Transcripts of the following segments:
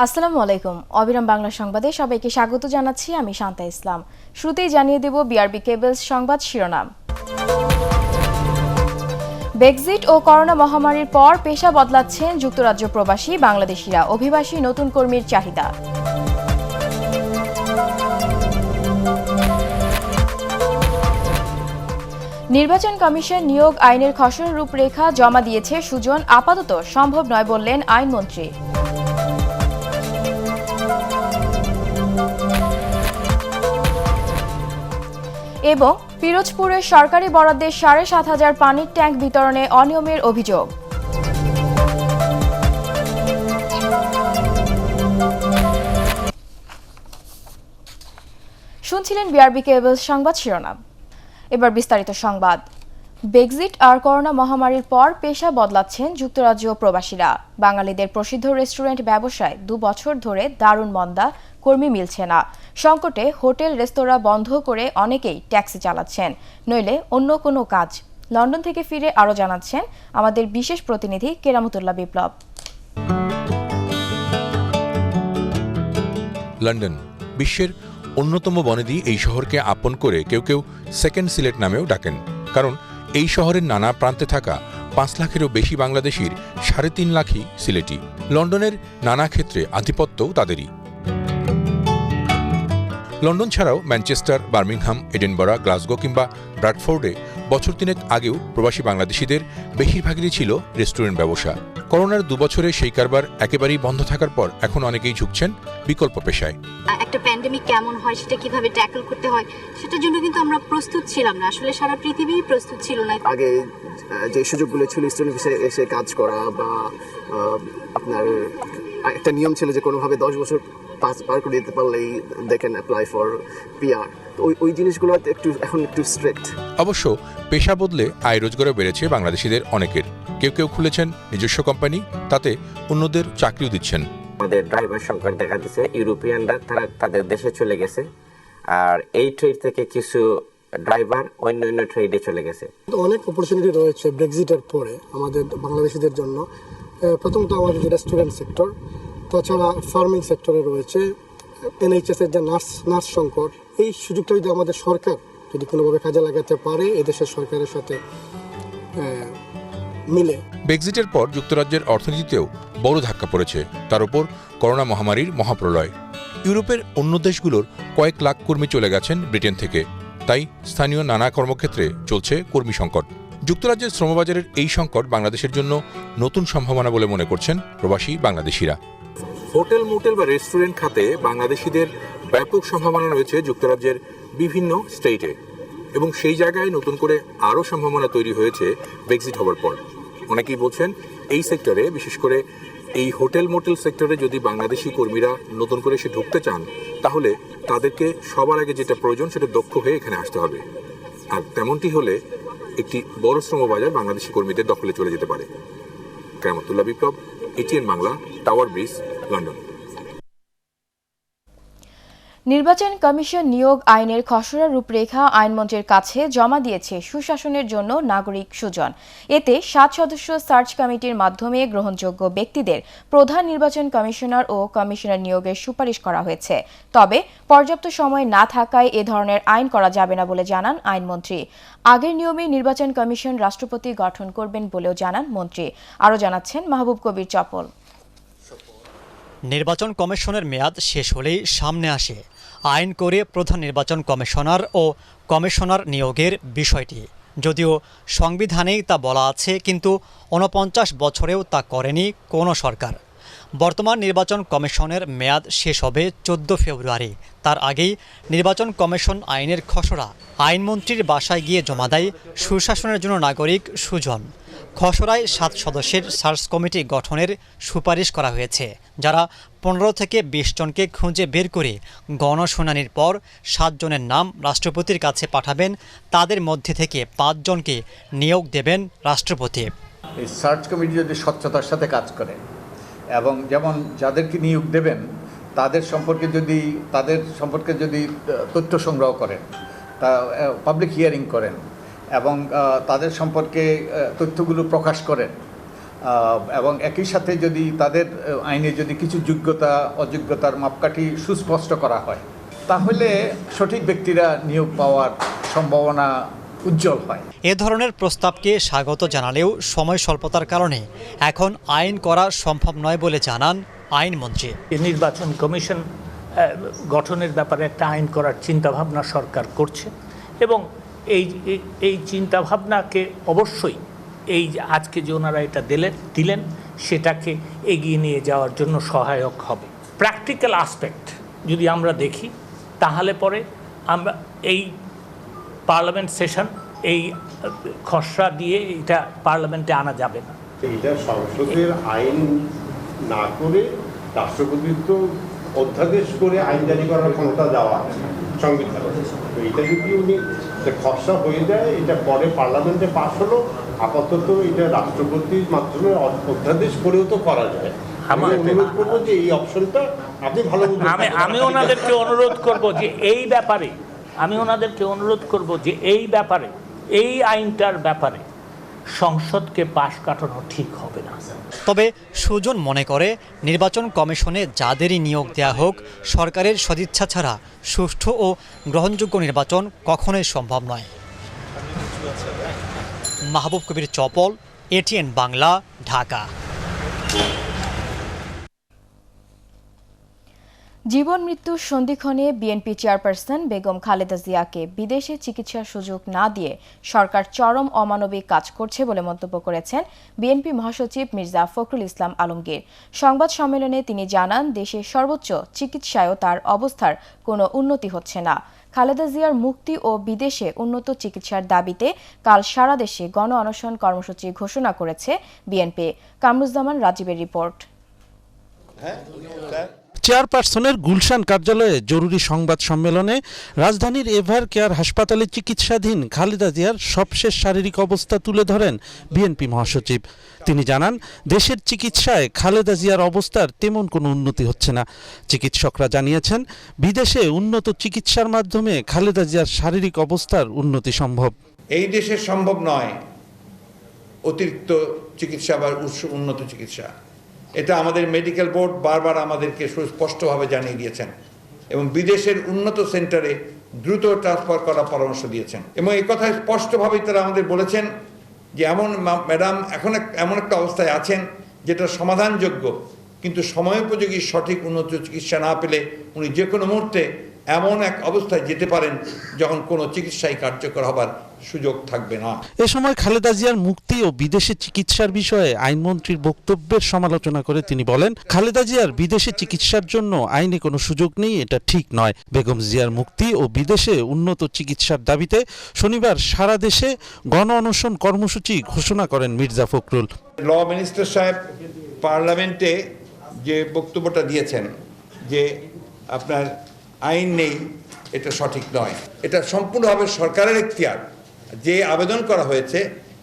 আসসালামু আলাইকুম। অবিরাম বাংলা সংবাদে সবাইকে স্বাগত জানাচ্ছি। আমি শান্তা ইসলাম। শুরুতেই জানিয়ে দেব বিআরবি কেবলস সংবাদ শিরোনাম। ব্রেক্সিট ও করোনা মহামারীর পর পেশা বদলাচ্ছেন যুক্তরাজ্য প্রবাসী বাংলাদেশিরা, অভিবাসী নতুন কর্মীর চাহিদা। নির্বাচন কমিশন নিয়োগ আইনের খসড়া রূপরেখা জমা দিয়েছে সুজন, আপাতত সম্ভব নয় বললেন আইনমন্ত্রী। এবং পিরোজপুরে সরকারি বরাদ্দে ৭,৫০০ পানির ট্যাঙ্ক বিতরণে অনিয়মের অভিযোগ। শুনছিলেন বিআরবি কেবলস সংবাদ শিরোনাম। এবার বিস্তারিত সংবাদ। ব্রেক্সিট আর করোনা মহামারীর পর পেশা বদলাচ্ছেন যুক্তরাজ্য প্রবাসীরা। বাঙালিদের প্রসিদ্ধ রেস্টুরেন্ট ব্যবসায় ২ বছর ধরে দারুণ মন্দা, কর্মী মিলছে না। সংকটে হোটেল রেস্তোরাঁ বন্ধ করে অনেকেই ট্যাক্সি চালাচ্ছেন, নইলে অন্য কোনো কাজ। লন্ডন থেকে ফিরে আরও জানাচ্ছেন আমাদের বিশেষ প্রতিনিধি কেরামতুল্লাহ বিপ্লব। লন্ডন বিশ্বের অন্যতম বনেদি এই শহরকে আপন করে কেউ কেউ সেকেন্ড সিলেট নামেও ডাকেন, কারণ এই শহরের নানা প্রান্তে থাকা ৫ লাখেরও বেশি বাংলাদেশির ৩.৫ লাখই সিলেটি। লন্ডনের নানা ক্ষেত্রে আধিপত্যও তাদেরই। লন্ডন ছাড়াও ম্যানচেস্টার, বার্মিংহাম, এডেনবরা, গ্লাসগো কিংবা ব্র্যাডফোর্ডে বছর ৩ আগেও প্রবাসী বাংলাদেশিদের বেশিরভাগেরই ছিল রেস্টুরেন্ট ব্যবসা। করোনার ২ বছরে সেই কারবার একেবারেই বন্ধ থাকার পর এখন অনেকেই ঝুঁকছেন বিকল্প পেশায়। একটা প্যান্ডেমিক কেমন হয়, সেটা কিভাবে ট্যাকল করতে হয়, সেটার জন্য কিন্তু আমরা প্রস্তুত ছিলাম না। আসলে সারা পৃথিবী প্রস্তুত ছিল না। আগে যে সুযোগগুলো ছিল স্টুডেন্ট হিসেবে এসে কাজ করা, বা আপনার একটা নিয়ম ছিল যে কোনোভাবে 10 বছর পার করে দিতে পারলেই they can apply for PR. ওই জিনিসগুলো এখন একটু স্ট্রিক্ট। অবশ্য পেশা বদলে আয় রোজগারও বেড়েছে বাংলাদেশিদের অনেকের। কেউ কেউ খুলেছেন নিজস্ব কোম্পানি, তাতে অন্যদের চাকরিও দিচ্ছেন। আমাদের ড্রাইভার সংকট দেখা দিচ্ছে, ইউরোপিয়ানরা তারা তাদের দেশে চলে গেছে, আর এই ট্রেড থেকে কিছু ড্রাইভার অন্য ট্রেডে চলে গেছে। অনেক অপরচুনিটি রয়েছে ব্রেক্সিটের পরে আমাদের বাংলাদেশিদের জন্য। প্রথমত আমাদের রেস্টুরেন্ট সেক্টর, তাছাড়া ফার্মিং সেক্টরে রয়েছে, NHS এর যে নার্স সংকট। এই সুযোগটা যদি আমাদের সরকার যদি কোনোভাবে কাজে লাগাতে পারে, এদেশের সরকারের সাথে মিলে। ব্রেক্সিটের পর যুক্তরাজ্যের অর্থনীতিতেও বড় ধাক্কা পড়েছে, তার উপর করোনা মহামারীর মহাপ্রলয়। ইউরোপের অন্য দেশগুলোর কয়েক লাখ কর্মী চলে গেছেন ব্রিটেন থেকে, তাই স্থানীয় নানা কর্মক্ষেত্রে চলছে কর্মী সংকট। যুক্তরাজ্যের শ্রমবাজারের এই সংকট বাংলাদেশের জন্য নতুন সম্ভাবনা বলে মনে করছেন প্রবাসী বাংলাদেশিরা। হোটেল, মোটেল বা রেস্টুরেন্ট খাতে বাংলাদেশিদের ব্যাপক সম্ভাবনা রয়েছে যুক্তরাজ্যের বিভিন্ন স্টেটে, এবং সেই জায়গায় নতুন করে আরও সম্ভাবনা তৈরি হয়েছে ব্রেক্সিট হওয়ার পর। অনেকেই বলছেন এই সেক্টরে, বিশেষ করে এই হোটেল মোটেল সেক্টরে যদি বাংলাদেশি কর্মীরা নতুন করে এসে ঢুকতে চান, তাহলে তাদেরকে সবার আগে যেটা প্রয়োজন সেটা দক্ষ হয়ে এখানে আসতে হবে। আর তেমনটি হলে একটি বড় শ্রমবাজার বাংলাদেশি কর্মীদের দখলে চলে যেতে পারে। কেরামতুল্লাহ বিপ্লব, ATN Bangla, tower bridge, London. নির্বাচন কমিশন নিয়োগ আইনের খসড়া রূপরেখা আইনমন্ত্রীর কাছে জমা দিয়েছে সুশাসনের জন্য নাগরিক সুজন। এতে ৭ সদস্য সার্চ কমিটির মাধ্যমে গ্রহণযোগ্য ব্যক্তিদের প্রধান নির্বাচন কমিশনার ও কমিশনার নিয়োগের সুপারিশ করা হয়েছে। তবে পর্যাপ্ত সময় না থাকায় এ ধরনের আইন করা যাবে না বলে জানান আইনমন্ত্রী। আগের নিয়মে নির্বাচন কমিশন রাষ্ট্রপতি গঠন করবেন বলেও জানান মন্ত্রী। আরও জানাচ্ছেন মাহবুব কবির চপল। নির্বাচন কমিশনের মেয়াদ শেষ হলেই সামনে আসে আইন করে প্রধান নির্বাচন কমিশনার ও কমিশনার নিয়োগের বিষয়টি। যদিও সংবিধানেই তা বলা আছে, কিন্তু ৪৯ বছরেও তা করেনি কোনো সরকার। বর্তমান নির্বাচন কমিশনের মেয়াদ শেষ হবে ১৪ ফেব্রুয়ারি। তার আগেই নির্বাচন কমিশন আইনের খসড়া আইনমন্ত্রীর বাসায় গিয়ে জমা দেয় সুশাসনের জন্য নাগরিক সুজন। খসড়ায় ৭ সদস্যের সার্চ কমিটি গঠনের সুপারিশ করা হয়েছে, যারা ১৫ থেকে ২০ জনকে খুঁজে বের করে গণশুনানির পর ৭ জনের নাম রাষ্ট্রপতির কাছে পাঠাবেন। তাদের মধ্যে থেকে ৫ জনকে নিয়োগ দেবেন রাষ্ট্রপতি। এই সার্চ কমিটি যদি স্বচ্ছতার সাথে কাজ করে, এবং যেমন যাদেরকে নিয়োগ দেবেন তাদের সম্পর্কে যদি তথ্য সংগ্রহ করেন, তা পাবলিক হিয়ারিং করেন এবং তাদের সম্পর্কে তথ্যগুলো প্রকাশ করেন, এবং একই সাথে যদি তাদের আইনে যদি কিছু যোগ্যতা অযোগ্যতার মাপকাঠি সুস্পষ্ট করা হয়, তাহলে সঠিক ব্যক্তিরা নিয়োগ পাওয়ার সম্ভাবনা উজ্জ্বল হয়। এ ধরনের প্রস্তাবকে স্বাগত জানালেও সময় স্বল্পতার কারণে এখন আইন করা সম্ভব নয় বলে জানান আইনমন্ত্রী। নির্বাচন কমিশন গঠনের ব্যাপারে একটা আইন করার চিন্তাভাবনা সরকার করছে এবং এই চিন্তাভাবনাকে অবশ্যই এই আজকে যে ওনারা এটা দিলেন সেটাকে এগিয়ে নিয়ে যাওয়ার জন্য সহায়ক হবে। প্র্যাকটিক্যাল আসপেক্ট যদি আমরা দেখি তাহলে পরে আমরা এই পার্লামেন্ট সেশন এই খসড়া দিয়ে এটা পার্লামেন্টে আনা যাবে না। এটা সংসদের আইন না করে রাষ্ট্রপতির তো অধ্যাদেশ করে আইন জারি করার ক্ষমতা দেওয়া আছে সংবিধানে। তো এটা যদি উনি খসড়া হয়ে যায়, এটা পরে পার্লামেন্টে পাস হলো, আপাতত এটা রাষ্ট্রপতির মাধ্যমে অধ্যাদেশ করেও তো করা যায়। আমি অনুরোধ করবো যে এই অপশনটা আপনি ভালো আমি ওনাদেরকে অনুরোধ করব যে এই ব্যাপারে এই আইনটার ব্যাপারে সংসদকে পাশ কাটানো ঠিক হবে না। তবে সুজন মনে করে নির্বাচন কমিশনে যাদেরই নিয়োগ দেয়া হোক, সরকারের সদিচ্ছা ছাড়া সুষ্ঠু ও গ্রহণযোগ্য নির্বাচন কখনোই সম্ভব নয়। মাহবুব কবির চপল, এটিএন বাংলা, ঢাকা। জীবন মৃত্যুর সন্ধিক্ষণে বিএনপি চেয়ারপারসন বেগম খালেদা জিয়াকে বিদেশে চিকিৎসার সুযোগ না দিয়ে সরকার চরম অমানবিক কাজ করছে বলে মন্তব্য করেছেন বিএনপি মহাসচিব মির্জা ফখরুল ইসলাম আলমগীর। সংবাদ সম্মেলনে তিনি জানান, দেশের সর্বোচ্চ চিকিৎসায়ও তার অবস্থার কোনো উন্নতি হচ্ছে না। খালেদা জিয়ার মুক্তি ও বিদেশে উন্নত চিকিৎসার দাবিতে কাল সারা দেশে গণ অনশন কর্মসূচি ঘোষণা করেছে বিএনপি। কামরুজ্জামান রাজীবের রিপোর্ট। চেয়ারপারসনের গুলশান কার্যালয়ে জরুরি সংবাদ সম্মেলনে রাজধানীর এভার কেয়ার হাসপাতালে চিকিৎসাধীন খালেদা জিয়ার সবশেষ শারীরিক অবস্থা তুলে ধরেন বিএনপি মহাসচিব। তিনি জানান, দেশের চিকিৎসায় খালেদা জিয়ার অবস্থার তেমন কোনো উন্নতি হচ্ছে না। চিকিৎসকরা জানিয়েছেন, বিদেশে উন্নত চিকিৎসার মাধ্যমে খালেদা জিয়ার শারীরিক অবস্থার উন্নতি সম্ভব। এই দেশে সম্ভব নয় অতিরিক্ত চিকিৎসা বা উন্নত চিকিৎসা। এটা আমাদের মেডিকেল বোর্ড বারবার আমাদেরকে সুস্পষ্টভাবে জানিয়ে দিয়েছেন এবং বিদেশের উন্নত সেন্টারে দ্রুত ট্রান্সফার করার পরামর্শ দিয়েছেন এবং এই কথা স্পষ্টভাবেই তারা আমাদের বলেছেন যে ম্যাডাম এখন এমন একটা অবস্থায় আছেন যেটা সমাধানযোগ্য, কিন্তু সময়োপযোগী সঠিক উন্নত চিকিৎসা না পেলে উনি যে কোনো মুহূর্তে এমন এক অবস্থায় যেতে পারেন যখন কোনো চিকিৎসাই কার্যকর হবার সুযোগ থাকবে না। এ সময় খালেদা জিয়ার মুক্তি ও বিদেশে চিকিৎসার বিষয়ে আইনমন্ত্রীর বক্তব্যের সমালোচনা করে তিনি বলেন, খালেদা জিয়ার বিদেশে চিকিৎসার জন্য আইনে কোনো সুযোগ নেই, এটা ঠিক নয়। বেগম জিয়ার মুক্তি ও বিদেশে উন্নত চিকিৎসার দাবিতে শনিবার সারা দেশে গণ অনশন কর্মসূচি ঘোষণা করেন মির্জা ফখরুল। ল মিনিস্টার সাহেব পার্লামেন্টে যে বক্তব্যটা দিয়েছেন যে আপনার আইন নেই, এটা সঠিক নয়। এটা সম্পূর্ণভাবে সরকারের এখতিয়ার। যে আবেদন করা হয়েছে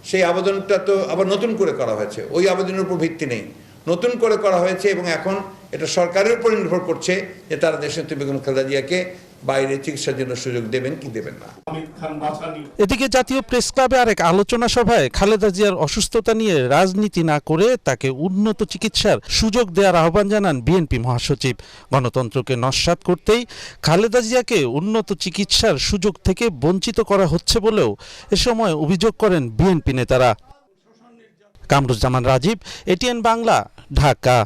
সেই আবেদনটা তো আবার নতুন করে করা হয়েছে, ওই আবেদনের উপর ভিত্তি নেই, নতুন করে করা হয়েছে এবং এখন এটা সরকারের উপর নির্ভর করছে যে তারা দেশনেত্রী বেগম খালেদা জিয়াকে বাইরে চিকিৎসার জন্য সুযোগ দেবেন কি দেবেন না। এদিকে জাতীয় প্রেস ক্লাবে আরেক আলোচনা সভায় খালেদা জিয়ার অসুস্থতা নিয়ে রাজনীতি না করে তাকে উন্নত চিকিৎসার সুযোগ দেওয়ার আহ্বান জানান বিএনপি মহাসচিব। গণতন্ত্রকে নস্যাৎ করতেই খালেদা জিয়াকে উন্নত চিকিৎসার সুযোগ থেকে বঞ্চিত করা হচ্ছে বলেও এ সময় অভিযোগ করেন বিএনপি নেতারা। কামরুজ্জামান রাজীব, এটিএন বাংলা, ঢাকা।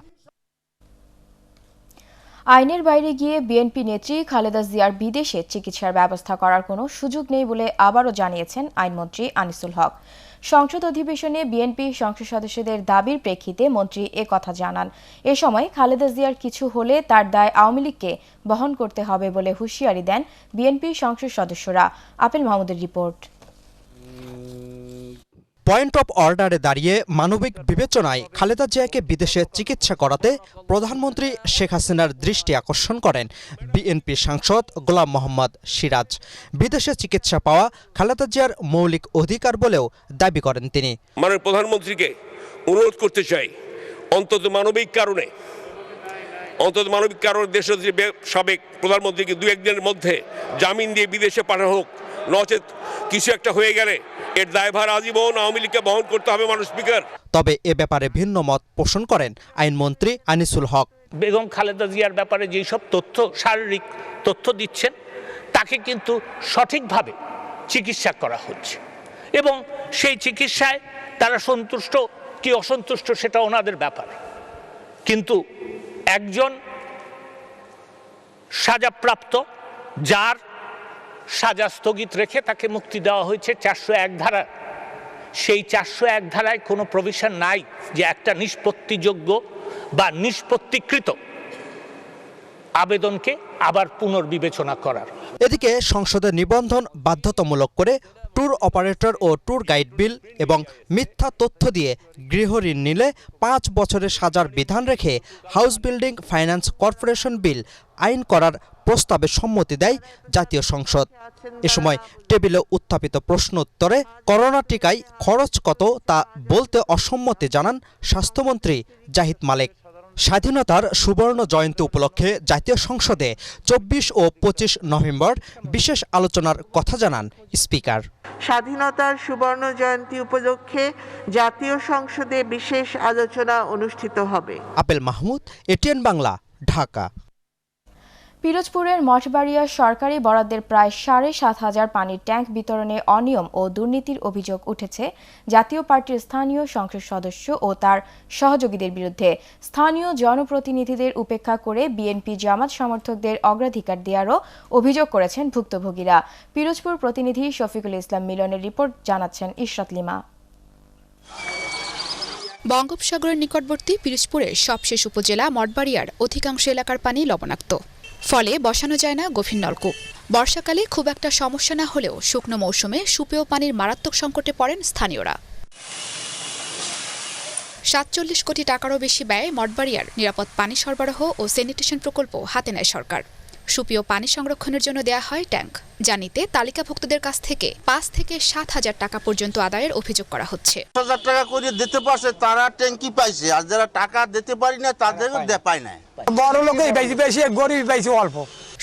আইনের বাইরে গিয়ে বিএনপি নেত্রী খালেদা জিয়ার বিদেশে চিকিৎসার ব্যবস্থা করার কোনো সুযোগ নেই বলে আবারও জানিয়েছেন আইনমন্ত্রী আনিসুল হক। সংসদ অধিবেশনে বিএনপি সংসদ সদস্যদের দাবির প্রেক্ষিতে মন্ত্রী কথা জানান। এ সময় খালেদা জিয়ার কিছু হলে তার দায় আওয়ামী লীগকে বহন করতে হবে বলে হুঁশিয়ারি দেন বিএনপি সংসদ সদস্যরা। আপেল মাহমুদের রিপোর্ট। পয়েন্ট অফ অর্ডারে দাঁড়িয়ে মানবিক বিবেচনায় খালেদা জিয়াকে বিদেশে চিকিৎসা করাতে প্রধানমন্ত্রী শেখ হাসিনার দৃষ্টি আকর্ষণ করেন বিএনপি সাংসদ গোলাম মোহাম্মদ সিরাজ। বিদেশে চিকিৎসা পাওয়া খালেদা জিয়ার মৌলিক অধিকার বলেও দাবি করেন তিনি। মাননীয় প্রধানমন্ত্রীকে অনুরোধ করতে চাই, অন্তত মানবিক কারণে দেশের সাবেক প্রধানমন্ত্রীকে 2-1 দিনের মধ্যে জামিন দিয়ে বিদেশে পাঠানো হোক, নচেত কিছু একটা হয়ে গেলে এর দায়ভার আজীবন আওয়ামী লীগকে বহন করতে হবে মাননীয় স্পিকার। তবে এ ব্যাপারে ভিন্ন মত পোষণ করেন আইনমন্ত্রী আনিসুল হক। বেগম খালেদা জিয়ার ব্যাপারে যেই সব শারীরিক তথ্য দিচ্ছেন তাকে কিন্তু সঠিকভাবে চিকিৎসা করা হচ্ছে এবং সেই চিকিৎসায় তারা সন্তুষ্ট কি অসন্তুষ্ট সেটা ওনাদের ব্যাপার, কিন্তু একজন সাজাপ্রাপ্ত যার সাজা স্থগিত রেখে তাকে মুক্তি দেওয়া হয়েছে 401 ধারা, সেই 401 ধারায় কোনো প্রভিশন নাই যে একটা নিষ্পত্তিযোগ্য বা নিষ্পত্তিকৃত আবেদনকে আবার পুনর্বিবেচনা করার। এদিকে সংসদে নিবন্ধন বাধ্যতামূলক করে ট্যুর অপারেটর ও ট্যুর গাইড বিল এবং মিথ্যা তথ্য দিয়ে গৃহঋণ নিলে 5 বছরের সাজার বিধান রেখে হাউস বিল্ডিং ফাইন্যান্স কর্পোরেশন বিল আইন করার প্রস্তাবে সম্মতি দেয় জাতীয় সংসদ। এ সময় টেবিলে উত্থাপিত প্রশ্ন উত্তরে করোনা টিকায় খরচ কত তা বলতে অসম্মতি জানান স্বাস্থ্যমন্ত্রী জাহিদ মালেক। স্বাধীনতার সুবর্ণ জয়ন্তী উপলক্ষে জাতীয় সংসদে 24 ও 25 নভেম্বর বিশেষ আলোচনার কথা জানান স্পিকার। স্বাধীনতার সুবর্ণ জয়ন্তী উপলক্ষে জাতীয় সংসদে বিশেষ আলোচনা অনুষ্ঠিত হবে। Apple Mahmud, ATN Bangla, Dhaka. পিরোজপুরের মঠবাড়িয়া সরকারি বরাদ্দের প্রায় 7,500 পানির ট্যাঙ্ক বিতরণে অনিয়ম ও দুর্নীতির অভিযোগ উঠেছে জাতীয় পার্টির স্থানীয় সংসদ সদস্য ও তার সহযোগীদের বিরুদ্ধে। স্থানীয় জনপ্রতিনিধিদের উপেক্ষা করে বিএনপি জামাত সমর্থকদের অগ্রাধিকার দেওয়ারও অভিযোগ করেছেন ভুক্তভোগীরা। পিরোজপুর প্রতিনিধি শফিকুল ইসলাম মিলনের রিপোর্ট জানাচ্ছেন ইশরাত লিমা। বঙ্গোপসাগরের নিকটবর্তী পিরোজপুরের সবশেষ উপজেলা মঠবাড়িয়ার অধিকাংশ এলাকার পানি লবণাক্ত, ফলে বসানো যায় না গভীর নলকূপ। বর্ষাকালে খুব একটা সমস্যা না হলেও শুকনো মৌসুমে সুপেয় পানির মারাত্মক সংকটে পড়েন স্থানীয়রা। 47 কোটি টাকারও বেশি ব্যয়ে মঠবাড়িয়ার নিরাপদ পানি সরবরাহ ও স্যানিটেশন প্রকল্প হাতে নেয় সরকার। সুপেয় পানি সংরক্ষণের জন্য দেয়া হয় ট্যাঙ্ক, যা নিতে তালিকাভুক্তদের কাছ থেকে 5 থেকে 7,000 টাকা পর্যন্ত আদায়ের অভিযোগ করা হচ্ছে। 1,000 টাকা করে দিতে পারছে তারা ট্যাঙ্কি পাইছে, আর যারা টাকা দিতে পারি না তাদেরও পায় না। বড় লোকই বেশি বেশি, গরিব বেশি অল্প।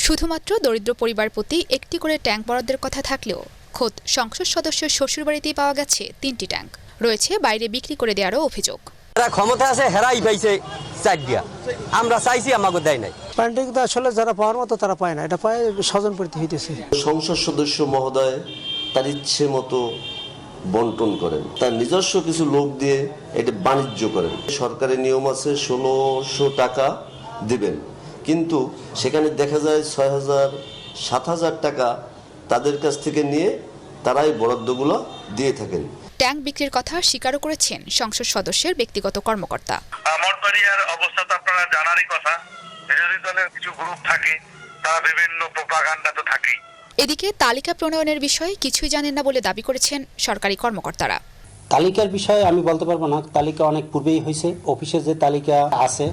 শুধুমাত্র দরিদ্র পরিবার প্রতি একটি করে ট্যাঙ্ক বরাদ্দের কথা থাকলেও খোদ সংসদ সদস্যের শ্বশুরবাড়িতেই পাওয়া গেছে 3টি ট্যাঙ্ক। রয়েছে বাইরে বিক্রি করে দেওয়ারও অভিযোগ। যারা ক্ষমতা আছে হেরাই পাইছে 4 দিয়া, আমরা চাইছি আমাকে দেয় নাই। পান্ডিং তো আসলে যারা পাওয়ার মতো তারা পায় না, এটা পায় স্বজন প্রীতি হইতেছে। সংসদ সদস্য মহোদয় তার ইচ্ছে মতো বন্টন করেন, তার নিজস্ব কিছু লোক দিয়ে এটা বাণিজ্য করেন। সরকারের নিয়ম আছে 1,600 টাকা দিবেন, কিন্তু সেখানে দেখা যায় 6,000 7,000 টাকা তাদের কাছ থেকে নিয়ে তারাই বরাদ্দগুলো দিয়ে থাকেন। ট্যাঙ্ক বিক্রির কথা স্বীকারও করেছেন সংসদ সদস্যের ব্যক্তিগত কর্মকর্তা। মঠবাড়িয়ার অবস্থা তো আপনারা জানারই কথা, বিরোধী দলের কিছু গ্রুপ থাকে, তারা বিভিন্ন প্রোপাগান্ডা তো থাকেই। এদিকে তালিকা প্রণয়নের বিষয়ে কিছুই জানেন না বলে দাবি করেছেন সরকারি কর্মকর্তারা। তালিকার বিষয়ে আমি বলতে পারবো না, তালিকা অনেক পূর্বেই হয়েছে। অফিসে যে তালিকা আছে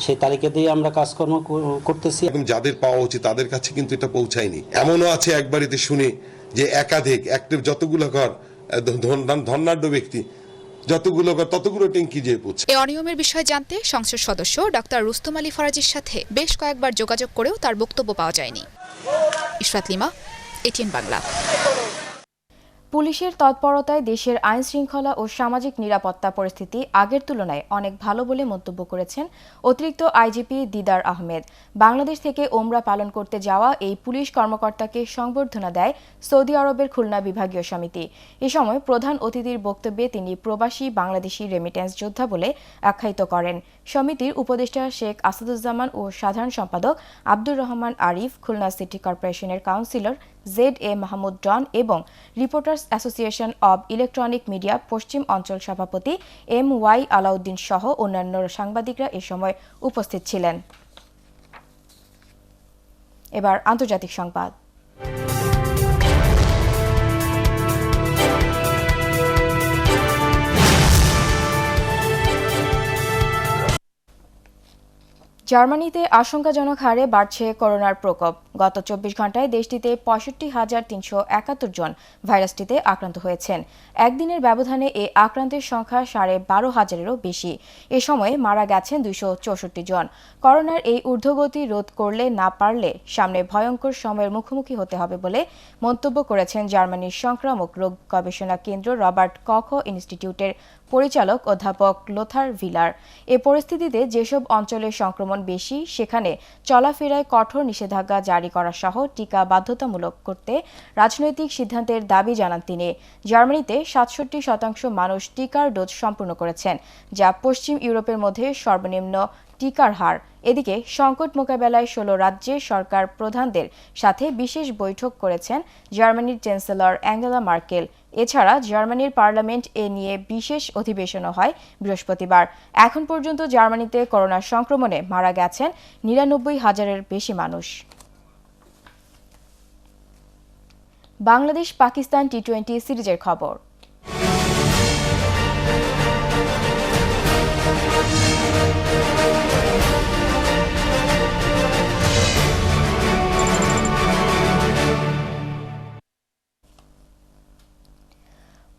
সেই তালিকা দিয়ে আমরা কাজকর্ম করতেছি। যাদের পাওয়া উচিত তাদের কাছে কিন্তু এটা পৌঁছায়নি। এমনও আছে একবারিতে শুনে যে একাধিক যতগুলো ঘর ধনাঢ্য ব্যক্তি যতগুলো ঘর ততগুলো ট্যাঙ্কি যেয়ে পৌঁছে। এই অনিয়মের বিষয়ে জানতে সংসদ সদস্য ডক্টর রুস্তম আলী ফরাজির সাথে বেশ কয়েকবার যোগাযোগ করেও তার বক্তব্য পাওয়া যায়নি। Ishrat lima, ATN Bangla. পুলিশের তৎপরতায় দেশের আইন শৃঙ্খলা ও সামাজিক নিরাপত্তা পরিস্থিতি আগের তুলনায় অনেক ভালো বলে মন্তব্য করেছেন অতিরিক্ত আইজিপি দিদার আহমেদ। বাংলাদেশ থেকে ওমরা পালন করতে যাওয়া এই পুলিশ কর্মকর্তাকে সংবর্ধনা দেয় সৌদি আরবের খুলনা বিভাগীয় সমিতি। এ সময় প্রধান অতিথির বক্তব্যে তিনি প্রবাসী বাংলাদেশি রেমিটেন্স যোদ্ধা বলে আখ্যায়িত করেন। সমিতির উপদেষ্টা শেখ আসাদুজ্জামান ও সাধারণ সম্পাদক আব্দুর রহমান আরিফ, খুলনা সিটি কর্পোরেশনের কাউন্সিলর ZA মাহমুদ ডন এবং reporters association of electronic media পশ্চিম অঞ্চল সভাপতি MY আলাউদ্দিন সহ অন্যান্য সাংবাদিকরা এ সময় উপস্থিত ছিলেন। এবার আন্তর্জাতিক সংবাদ। জার্মানিতে আশঙ্কাজনক হারে বাড়ছে করোনার প্রকোপ। গত 24 ঘন্টায় দেশটিতে 65,371 জন ভাইরাসটিতে আক্রান্ত হয়েছেন। একদিনের ব্যবধানে এ আক্রান্তের সংখ্যা 12,500-এরও বেশি। এ সময়ে মারা গেছেন 264 জন। করোনার এই ঊর্ধ্বগতি রোধ করলে না পারলে সামনে ভয়ঙ্কর সময়ের মুখোমুখি হতে হবে বলে মন্তব্য করেছেন জার্মানির সংক্রামক রোগ গবেষণা কেন্দ্র রবার্ট কখ ইনস্টিটিউটের পরিচালক অধ্যাপক লোথার ভিলার। এ পরিস্থিতিতে যেসব অঞ্চলে সংক্রমণ বেশি সেখানে চলাফেরায় কঠোর নিষেধাজ্ঞা জারি করা সহ টিকা বাধ্যতামূলক করতে রাজনৈতিক সিদ্ধান্তের দাবি জানান তিনি। জার্মানিতে 67% মানুষ টিকার ডোজ সম্পূর্ণ করেছেন, যা পশ্চিম ইউরোপের মধ্যে সর্বনিম্ন টিকার হার। এদিকে সংকট মোকাবেলায় 16 রাজ্যের সরকার প্রধানদের সাথে বিশেষ বৈঠক করেছেন জার্মানির চ্যান্সেলর অ্যাঙ্গেলা মার্কেল। এছাড়া জার্মানির পার্লামেন্ট এ নিয়ে বিশেষ অধিবেশনও হয় বৃহস্পতিবার। এখন পর্যন্ত জার্মানিতে করোনা সংক্রমণে মারা গেছেন 99,000-এর বেশি মানুষ। বাংলাদেশ পাকিস্তান টি-20 সিরিজের খবর।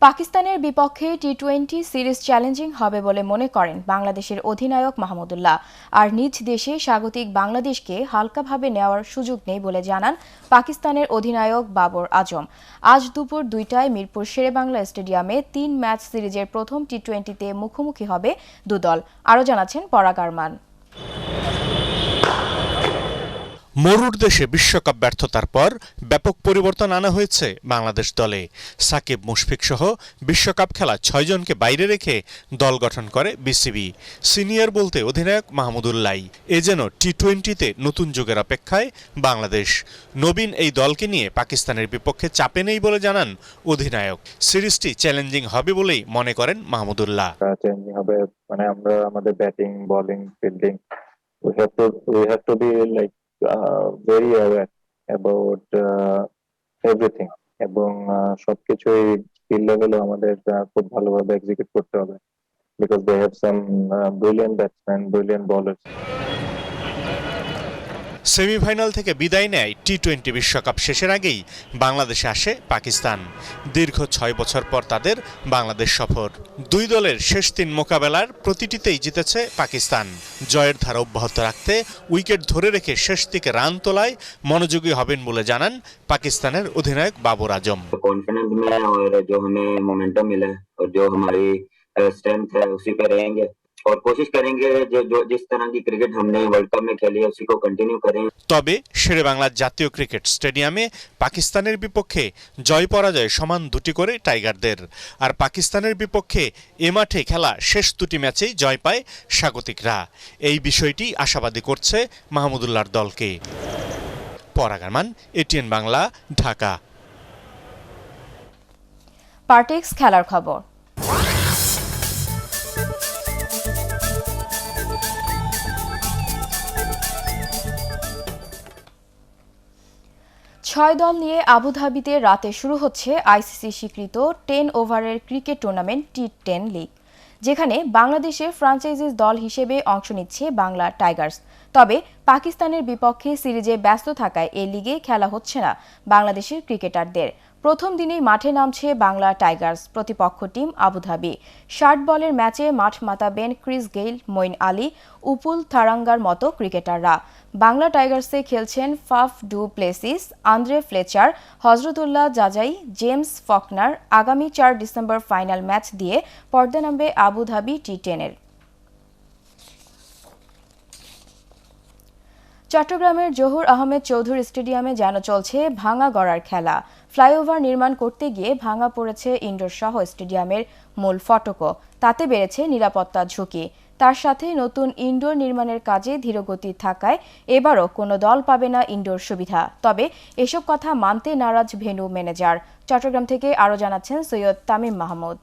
পাকিস্তানের বিপক্ষে টি-20 সিরিজ চ্যালেঞ্জিং হবে বলে মনে করেন বাংলাদেশের অধিনায়ক মাহমুদুল্লাহ। আর নিজ দেশে স্বাগতিক বাংলাদেশকে হালকাভাবে নেওয়ার সুযোগ নেই বলে জানান পাকিস্তানের অধিনায়ক বাবর আজম। আজ দুপুর 2টায় মিরপুর শেরেবাংলা স্টেডিয়ামে 3 ম্যাচ সিরিজের প্রথম টি-20তে মুখোমুখি হবে দুদল। আরও জানাচ্ছেন পরাগ আরমান। মরুর দেশে বিশ্বকাপ ব্যর্থতার পর ব্যাপক পরিবর্তন আনা হয়েছে বাংলাদেশ দলে। সাকিব মুশফিক সহ বিশ্বকাপ খেলা 6 জনকে বাইরে রেখে দল গঠন করে বিসিবি। সিনিয়র বলতে অধিনায়ক মাহমুদুল্লাহ। এ যেন টি-20তে নতুন যুগের অপেক্ষায় বাংলাদেশ। নবীন এই দলকে নিয়ে পাকিস্তানের বিপক্ষে চাপে নেই বলে জানান অধিনায়ক। সিরিজটি চ্যালেঞ্জিং হবে বলেই মনে করেন মাহমুদুল্লাহ। চ্যালেঞ্জিং হবে মানে আমরা আমাদের batting, bowling, fielding we have to be like very aware about everything এবং সবকিছুই স্কিল লেভেলে আমাদের খুব ভালোভাবে এক্সিকিউট করতে হবে because they have some brilliant batsmen, brilliant bowlers. Semifinal থেকে বিদায় নেয় টি-20 বিশ্বকাপ শেষের আগেই বাংলাদেশে আসে পাকিস্তান। দীর্ঘ 6 বছর পর তাদের বাংলাদেশ সফর। দুই দলের শেষ 3 মোকাবেলার প্রতিটিতেই জিতেছে পাকিস্তান। জয়ের ধারা অব্যাহত রাখতে উইকেট ধরে রেখে শেষ দিকে রান তোলায় মনোযোগী হবেন বলে জানান পাকিস্তানের অধিনায়ক বাবর আজম। कॉन्फिडेंस में और जो हमें मोमेंटम मिला और जो हमारी स्ट्रेंथ है उसी पे रहेंगे और कोशिश करेंगे जो जिस तरह की क्रिकेट हमने वर्ल्ड कप में खेली है उसी को कंटिन्यू करें। তবে শেরেবাংলা জাতীয় ক্রিকেট স্টেডিয়ামে পাকিস্তানের বিপক্ষে জয় পরাজয় সমান 2টি করে টাইগারদের। আর পাকিস্তানের বিপক্ষে এ মাঠে খেলা শেষ 2টি ম্যাচেই জয় পায় স্বাগতিকরা। এই বিষয়টি আশাবাদী করছে মাহমুদুল্লাহর দলকে। পরাগ আরমান, এটিএন বাংলা, ঢাকা। পার্টেক্স খেলার খবর। 6 দল নিয়ে আবুধাবিতে রাতে শুরু হচ্ছে আইসিসি স্বীকৃত 10 ওভারের ক্রিকেট টুর্নামেন্ট টি10 লিগ, যেখানে বাংলাদেশের ফ্র্যাঞ্চাইজিস দল হিসেবে অংশ নিচ্ছে বাংলা টাইগার্স। তবে পাকিস্তানের বিপক্ষে সিরিজে ব্যস্ত থাকায় এই লিগে খেলা হচ্ছে না বাংলাদেশের ক্রিকেটারদের। প্রথম দিনেই মাঠে নামছে বাংলা টাইগার্স। প্রতিপক্ষ টিম আবুধাবি। 60 বলের ম্যাচে মাঠ মাতাবেন Chris Gayle, Moeen Ali, Upul থারাঙ্গার মতো ক্রিকেটাররা। বাংলা টাইগার্সে খেলছেন Faf du Plessis, Andre Fletcher, Hazratullah Zazai, James Faulkner. আগামী 4 ডিসেম্বর ফাইনাল ম্যাচ দিয়ে পর্দা নামবে আবুধাবি টি10-এর। চট্টগ্রামের জহুর আহমেদ চৌধুরী স্টেডিয়ামে যেন চলছে ভাঙা গড়ার খেলা। ফ্লাইওভার নির্মাণ করতে গিয়ে ভাঙা পড়েছে ইনডোর সহ স্টেডিয়ামের মূল ফটকও। তাতে বেড়েছে নিরাপত্তা ঝুঁকি। তার সাথে নতুন ইনডোর নির্মাণের কাজে ধীরগতি থাকায় এবারও কোনো দল পাবে না ইনডোর সুবিধা। তবে এসব কথা মানতে নারাজ ভেন্যু ম্যানেজার। চট্টগ্রাম থেকে আরও জানাচ্ছেন সৈয়দ তামিম মাহমুদ।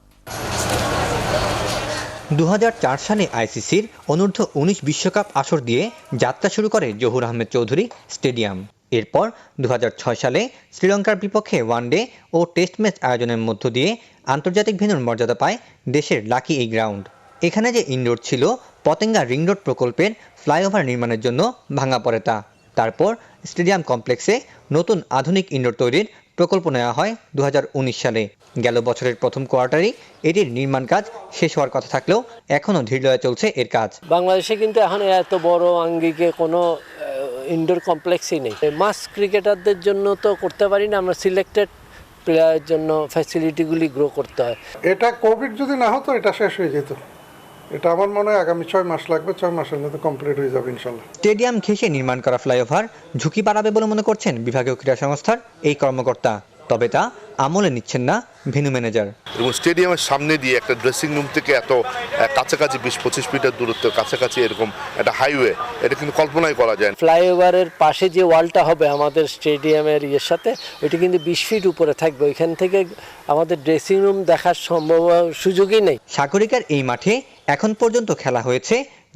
2004 সালে আইসিসির অনূর্ধ্ব 19 বিশ্বকাপ আসর দিয়ে যাত্রা শুরু করে জহুর আহমেদ চৌধুরী স্টেডিয়াম। এরপর 2006 সালে শ্রীলঙ্কার বিপক্ষে ওয়ানডে ও টেস্ট ম্যাচ আয়োজনের মধ্য দিয়ে আন্তর্জাতিক ভেন্যুর মর্যাদা পায় দেশের লাকি এই গ্রাউন্ড। এখানে যে ইনডোর ছিল পতেঙ্গা রিং রোড প্রকল্পের ফ্লাইওভার নির্মাণের জন্য ভাঙা পড়ে তা। তারপর স্টেডিয়াম কমপ্লেক্সে নতুন আধুনিক ইনডোর তৈরির প্রকল্প নেওয়া হয় 2019 সালে। গেল বছরের প্রথম কোয়ার্টারে এটির নির্মাণ কাজ শেষ হওয়ার কথা থাকলেও এখনও ধীরলয়ে চলছে এর কাজ। বাংলাদেশে কিন্তু এখন এত বড় আঙ্গিকে কোনো ইনডোর কমপ্লেক্সই নেই। মাস ক্রিকেটারদের জন্য তো করতে পারি না, আমরা সিলেক্টেড প্লেয়ারের জন্য ফ্যাসিলিটিগুলি গ্রো করতে হয়। এটা কোভিড যদি না হতো এটা শেষ হয়ে যেত। এটা আমার মনে হয় আগামী 6 মাস লাগবে, 6 মাসের মধ্যে কমপ্লিট হয়ে যাবে ইনশাল্লাহ। স্টেডিয়াম ঘেঁষে নির্মাণ করা ফ্লাইওভার ঝুঁকি বাড়াবে বলে মনে করছেন বিভাগীয় ক্রীড়া সংস্থার এই কর্মকর্তা, তবে তা আমলে নিচ্ছেন না ভেন্যু ম্যানেজার। এবং স্টেডিয়ামের সামনে দিয়ে একটা ড্রেসিং রুম থেকে এত কাছাকাছি 20-25 মিটার দূরত্ব কাছাকাছি এরকম একটা হাইওয়ে, এটা কিন্তু কল্পনাই করা যায় না। ফ্লাইওভারের পাশে যে ওয়ালটা হবে আমাদের স্টেডিয়ামের ইয়ের সাথে, ওইটা কিন্তু 20 ফিট উপরে থাকবে। ওইখান থেকে আমাদের ড্রেসিং রুম দেখার সুযোগই নেই। সাগরিকার এই মাঠে এখন পর্যন্ত খেলা হয়েছে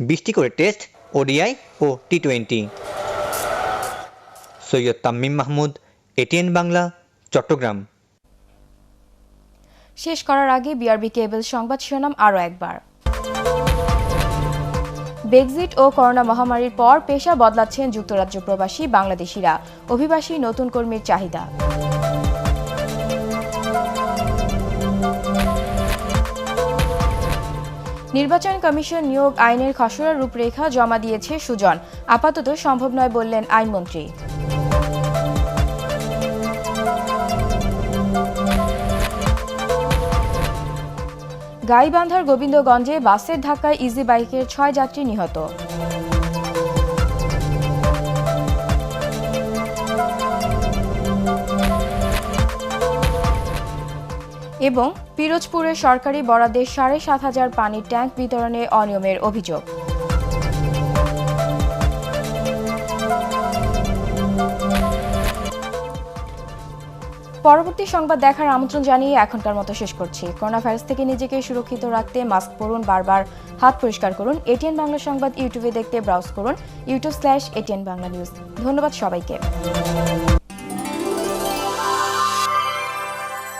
20টি করে টেস্ট, ওডিআই ও টি20। সৈয়দ তামিম মাহমুদ, এটিএন বাংলা, চট্টগ্রাম। শেষ করার আগে বিআরবি কেবল সংবাদ শিরোনাম আরও একবার। ব্রেক্সিট ও করোনা মহামারীর পর পেশা বদলাচ্ছেন যুক্তরাজ্য প্রবাসী বাংলাদেশিরা, অভিবাসী নতুন কর্মীর চাহিদা। নির্বাচন কমিশন নিয়োগ আইনের খসড়া রূপরেখা জমা দিয়েছে সুজন, আপাতত সম্ভব নয় বললেন আইনমন্ত্রী। গাইবান্ধার গোবিন্দগঞ্জে বাসের ধাক্কায় ইজি বাইকের 6 যাত্রী নিহত। এবং পিরোজপুরে সরকারি বরাদ্দে 7,500 পানির ট্যাঙ্ক বিতরণে অনিয়মের অভিযোগ। পরবর্তী সংবাদ দেখার আমন্ত্রণ জানিয়ে এখনকার মতো শেষ করছি। করোনা ভাইরাস থেকে নিজেকে সুরক্ষিত রাখতে মাস্ক পরুন, বারবার হাত পরিষ্কার করুন। এটিএন বাংলা সংবাদ ইউটিউবে দেখতে ব্রাউজ করুন youtube/ATN Bangla News। ধন্যবাদ সবাইকে।